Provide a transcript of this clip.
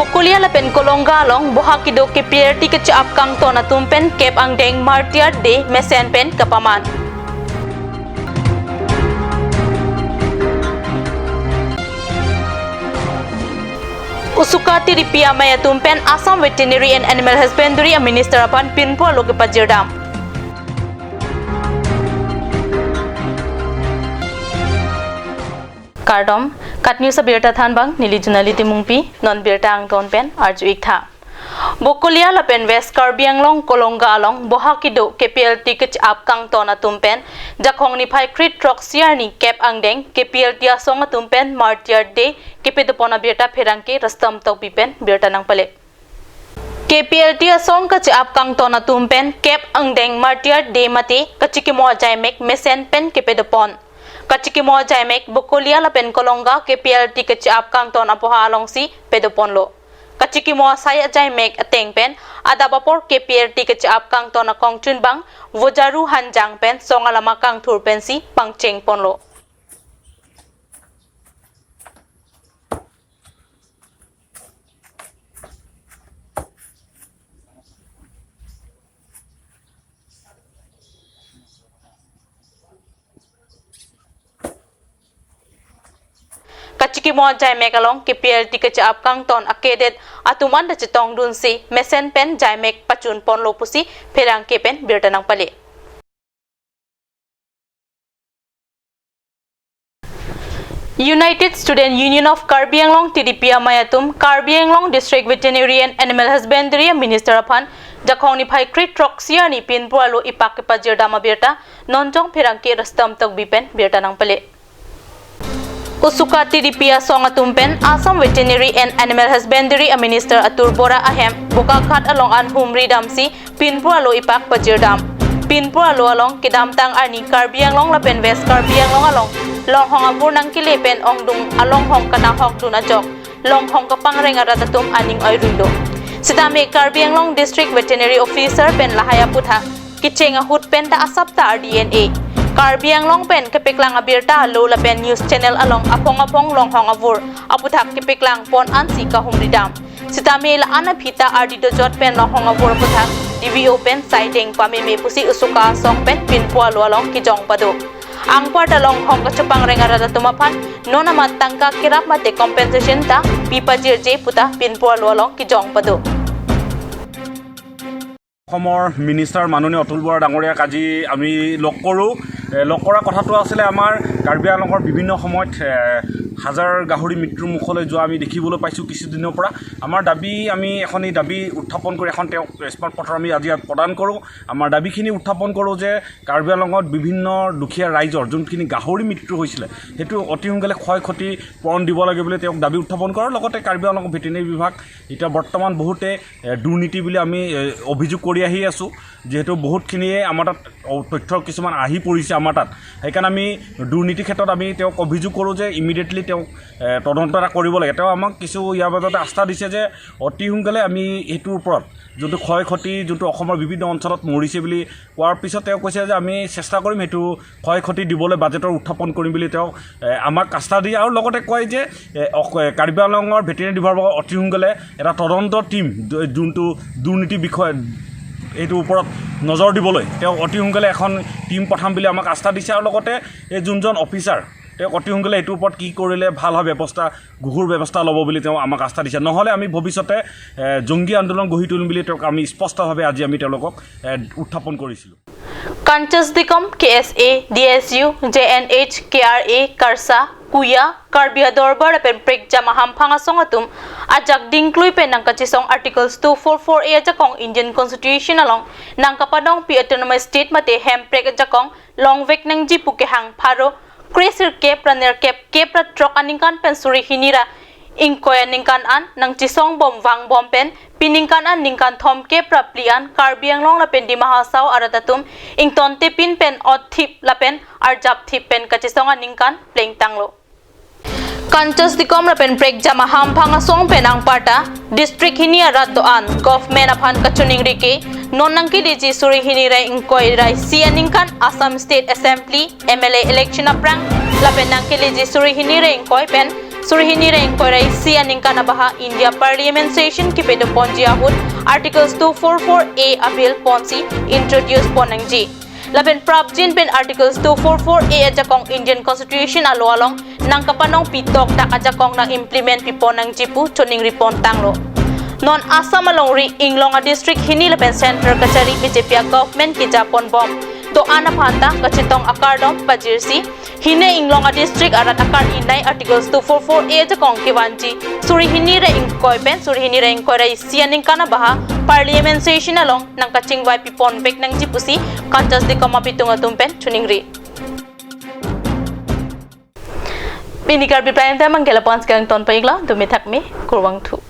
Bokulia lapen kolongga long bohakido ke PRT ke chap kang to na tumpen kep ang deng martiar de mesen pen kapaman. Usukati ripia maya tumpen Assam Veterinary and Animal Husbandry Minister apan pinpo loke pajirdam. Kardom kat news birta than bang nili junali timungpi non birta ang ton pen arju ikha Bokulia lapen West Karbi anglong kolongga along bohakido KPL ticket up kang tona tumpen jakhong ni phai crit troxiar ni kep angdeng KPL tia songa tumpen martiar de kepedopona birta pherangke rastam topipen birta nang pale KPL tia song ka up kang tona tumpen kep angdeng martiar de mate kachikimo jaimek mesen pen kepedopon Kachiki mo jaimek Bokulia lapen kolongga KPL tiket ap kang ton apoha along si pedopon lo. Kachiki mo saya jaimek ateng pen ada bapor KPL tiket ap kang ton akong chun bang wojaru hanjang pen songalama kang thur pen si pangcheng pon lo. Kachiki mo jaimek along KPL tiket ap kang ton akedet atuman da chitong dun si mesen pen jaimek pachun pon lo pusi pherang ke pen birta nang pale United Student Union of Karbi Anglong TDP Mayatum Karbi Anglong District Veterinary and Animal Husbandry Minister apan jakhong ni phai crit troxia ni pinpo alo ipak ke pajirdama birta nonjong pherang ke rastam tok bipen birta nang pale Usukati ripia songa tumpen Assam Veterinary and Animal Husbandry Minister Atur Bora ahem bukakhat along an humri damsi pinpo alo ipak pajirdam pinpo alo along kidam tang arni Karbi Anglong lapen West Karbi Anglong along long hong apur nang kilepen ong dung along hong kana hok duna jok long hong kapang renga ratatum aning oy ruido sidame Karbi Anglong District Veterinary Officer pen lahaya putha kichenga hut pen ta asapta DNA Karbi Anglong pen kepeklang abirta lo la pen news channel along apong long hong avur aputhak kepeklang pon ansi ka humridam sitame la anabhita ardi do jot pen long hong avur aputhak DVO pen siding pame me pusi usuka song pen pin po lo along ki jong pado ang parta long hong ka chapang renga rada tumapan nona matangka kirap mate compensation ta pipajir je puta pin po lo along ki jong pado অসমৰ মিনিষ্টাৰ মাননীয় অতুল বৰা ডাঙৰীয়াক আজি আমি লগ কৰোঁ লগ কৰা কথাটো আছিলে আমাৰ কাৰ্বি আংলঙৰ বিভিন্ন সময়ত হাজাৰ গাহৰি মৃত্যুৰ মুখলৈ যোৱা আমি দেখিবলৈ পাইছোঁ কিছুদিনৰ পৰা আমাৰ দাবী আমি এখন এই দাবী উত্থাপন কৰি এখন তেওঁক স্মাৰক পত্ৰ আমি আজি প্ৰদান কৰোঁ আমাৰ দাবীখিনি উত্থাপন কৰোঁ যে কাৰ্বি আংলঙত বিভিন্ন দুখীয়া ৰাইজৰ যোনখিনি গাহৰি মৃত্যু হৈছিলে সেইটো অতি সোনকালে ক্ষয় ক্ষতি পূৰণ দিব লাগে বুলি তেওঁক দাবী উত্থাপন কৰাৰ লগতে কাৰ্বি আংলং ভেটেৰিনেৰী বিভাগ এতিয়া বৰ্তমান বহুতে দুৰ্নীতি বুলি আমি অভিযোগ কৰি আহি আছোঁ যেহেতু বহুতখিনিয়ে আমাৰ তাত তথ্য কিছুমান আহি পৰিছে আমাৰ তাত সেইকাৰণে আমি দুৰ্নীতিৰ ক্ষেত্ৰত আমি তেওঁক অভিযোগ কৰোঁ যে ইমিডিয়েটলি তেওঁক তদন্ত এটা কৰিব লাগে তেওঁ আমাক কিছু ইয়াৰ বাবদতে আস্থা দিছে যে অতি সোনকালে আমি এইটোৰ ওপৰত যোনটো ক্ষয় ক্ষতি যোনটো অসমৰ বিভিন্ন অঞ্চলত মৰিছে বুলি কোৱাৰ পিছত তেওঁ কৈছে যে আমি চেষ্টা কৰিম সেইটো ক্ষয় ক্ষতি দিবলৈ বাজেটৰ উত্থাপন কৰিম বুলি তেওঁ আমাক আস্থা দিয়ে আৰু লগতে কয় যে কাৰ্বি আংলঙৰ ভেটেৰিনেৰী বিভাগৰ অতি সোনকালে এটা তদন্ত টীম যোনটো দুৰ্নীতি বিষয় এইটোৰ ওপৰত নজৰ দিবলৈ তেওঁ অতি সোনকালে এখন টীম পঠাম বুলি আমাক আস্থা দিছে আৰু লগতে এই যোনজন অফিচাৰ তেওঁ অতি সোনকালে এইটোৰ ওপৰত কি কৰিলে ভাল হয় ব্যৱস্থা গুহুৰ ব্যৱস্থা ল'ব বুলি তেওঁ আমাক আস্থা দিছে নহ'লে আমি ভৱিষ্যতে জংগী আন্দোলন গঢ়ি তুলিম বুলি তেওঁক আমি স্পষ্টভাৱে আজি আমি তেওঁলোকক উত্থাপন কৰিছিলোঁ Kanchas dikom KSA DSU JNH KRA Karsa Kuya Karbi Dorbar pen prek jama hampanga songatum ajak dingklui pen nang kachisong articles 244A jakong Indian Constitution along nang kapadong pi autonomous state mate hem prek jakong long vek nang jipu ke hang pharo cresir ke praner ke pratrok aningkan pen suri hinira ingkoya ningkan an nang chisong bom wang bom pen piningkan an ningkan thom ke praplian Karbi Anglong la pen di mahasau aratatum ington te pin pen othip la pen arjap thip pen kachisong aningkan pleng tanglo Kanchas dikom la pen prek jama hampanga song pen ang parta district hinia raddo an government aphan kachuning rike nonangki diji suri hinira ingkoi rai si aningkan Assam State Assembly MLA election aprang la pen nangki diji suri hinira ingkoi pen Surihini reng korai si aning kanabaha India Parliament session kipedo ponji ahut Articles 244A appeal ponsi introduce ponangji. Laben prabjin ben Articles 244A ajakong Indian Constitution alo along nang kapanong pitok dak ajakong nang implement piponang jipu tuning ripon tanglo. Non Assam along ri Inglonga district hini laben center kachari BJP government ki Japon bomb. Do ana phanta kachitong akardom pajirsi hine Inglonga district arat akar inai Articles 244A ajakong kiwanji. Surihini re ingkoipen surihini re ingkorai sianing kana baha Parliament session along nang kaching wai pipon bek nang jipusi kantas di kamapitung atumpen tuning ri. Ini Karbi Prime Time ang gelapon sekarang ton paigla dumithak mi kurwang tu.